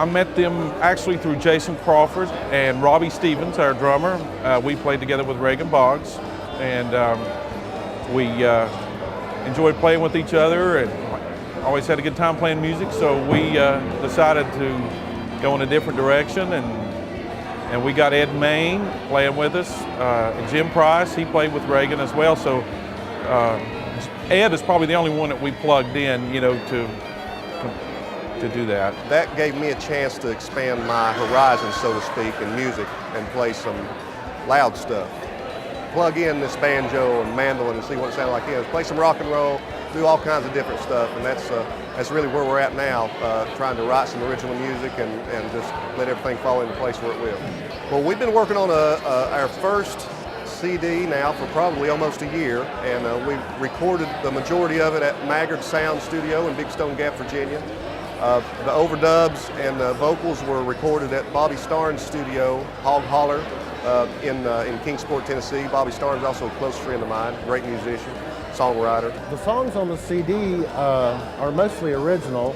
I met them actually through Jason Crawford and Robbie Stevens, our drummer. We played together with Reagan Boggs, and we enjoyed playing with each other and always had a good time playing music, so we decided to go in a different direction, and we got Ed Main playing with us, and Jim Price, he played with Reagan as well, so Ed is probably the only one that we plugged in, you know, to do that. That gave me a chance to expand my horizon, so to speak, in music and play some loud stuff. Plug in this banjo and mandolin and see what it sounded like. Play some rock and roll, do all kinds of different stuff, and that's really where we're at now, trying to write some original music and just let everything fall into place where it will. Well, we've been working on our first CD now for probably almost a year, and we recorded the majority of it at Maggard Sound Studio in Big Stone Gap, Virginia. The overdubs and the vocals were recorded at Bobby Starnes' studio, Hog Holler, in Kingsport, Tennessee. Bobby Starnes is also a close friend of mine, great musician, songwriter. The songs on the CD are mostly original.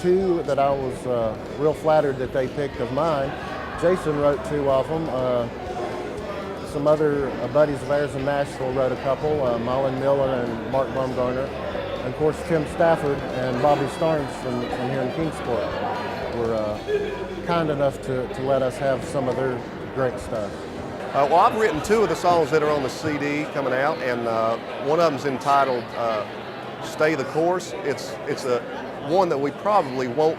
Two that I was real flattered that they picked of mine. Jason wrote two of them. Some other buddies of ours in Nashville wrote a couple, Marlon Miller and Mark Baumgartner. And of course, Tim Stafford and Bobby Starnes from here in Kingsport were kind enough to let us have some of their great stuff. Well, I've written two of the songs that are on the CD coming out, and one of them's entitled Stay the Course. It's a one that we probably won't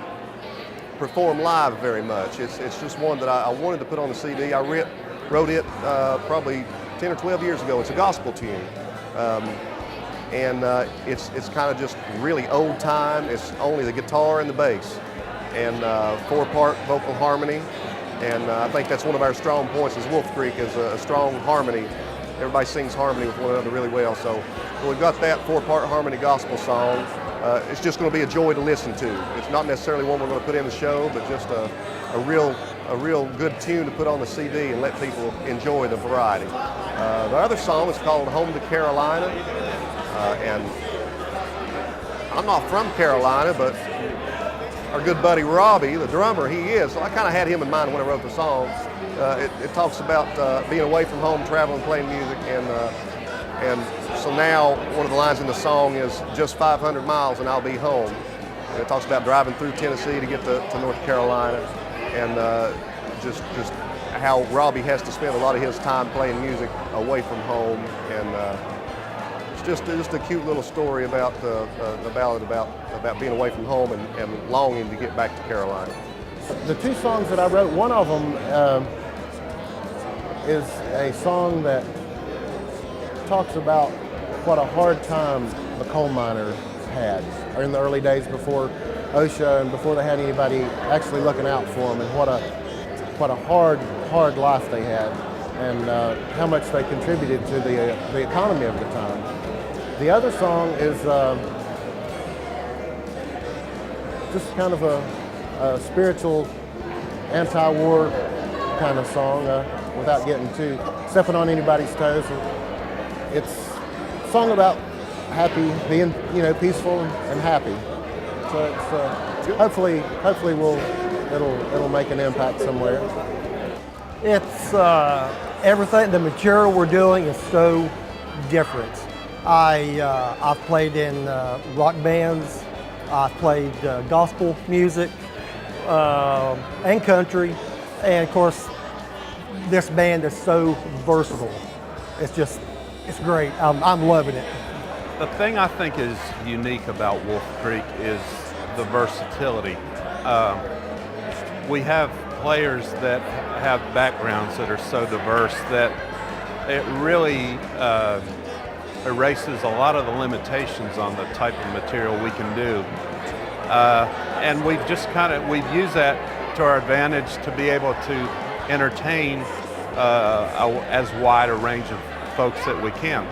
perform live very much. It's just one that I wanted to put on the CD. I wrote it probably 10 or 12 years ago. It's a gospel tune. And it's kind of just really old time. It's only the guitar and the bass, and 4-part vocal harmony. And I think that's one of our strong points as Wolf Creek, is a strong harmony. Everybody sings harmony with one another really well. So we've got that 4-part harmony gospel song. It's just going to be a joy to listen to. It's not necessarily one we're going to put in the show, but just a real good tune to put on the CD and let people enjoy the variety. The other song is called Home to Carolina. And I'm not from Carolina, but our good buddy Robbie, the drummer, he is. So I kind of had him in mind when I wrote the song. It talks about being away from home, traveling, playing music, and so now one of the lines in the song is just 500 miles and I'll be home. And it talks about driving through Tennessee to get to North Carolina, and just how Robbie has to spend a lot of his time playing music away from home, and just a cute little story about the ballad about being away from home and longing to get back to Carolina. The two songs that I wrote, one of them is a song that talks about what a hard time the coal miners had in the early days before OSHA and before they had anybody actually looking out for them, and what a hard life they had, and how much they contributed to the economy of the time. The other song is just kind of a spiritual, anti-war kind of song, without getting too stepping on anybody's toes. It's a song about being, peaceful and happy. So it's hopefully it'll make an impact somewhere. It's everything. The material we're doing is so different. I've played in rock bands, I've played gospel music and country, and of course this band is so versatile. It's great. I'm loving it. The thing I think is unique about Wolf Creek is the versatility. We have players that have backgrounds that are so diverse that it really erases a lot of the limitations on the type of material we can do. And we've used that to our advantage to be able to entertain as wide a range of folks that we can.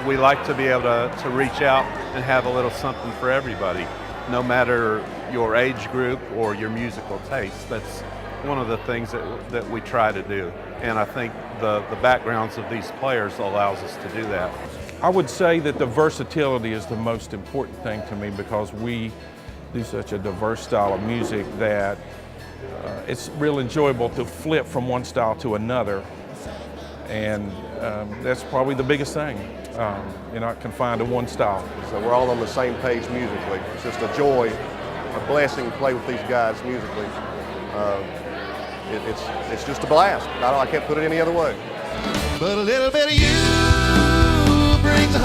We like to be able to reach out and have a little something for everybody, no matter your age group or your musical taste. That's one of the things that we try to do. And I think the backgrounds of these players allows us to do that. I would say that the versatility is the most important thing to me, because we do such a diverse style of music that it's real enjoyable to flip from one style to another. And that's probably the biggest thing. You're not confined to one style. So we're all on the same page musically. It's just a joy, a blessing to play with these guys musically. It's just a blast. I can't put it any other way. But a little bit of you brings a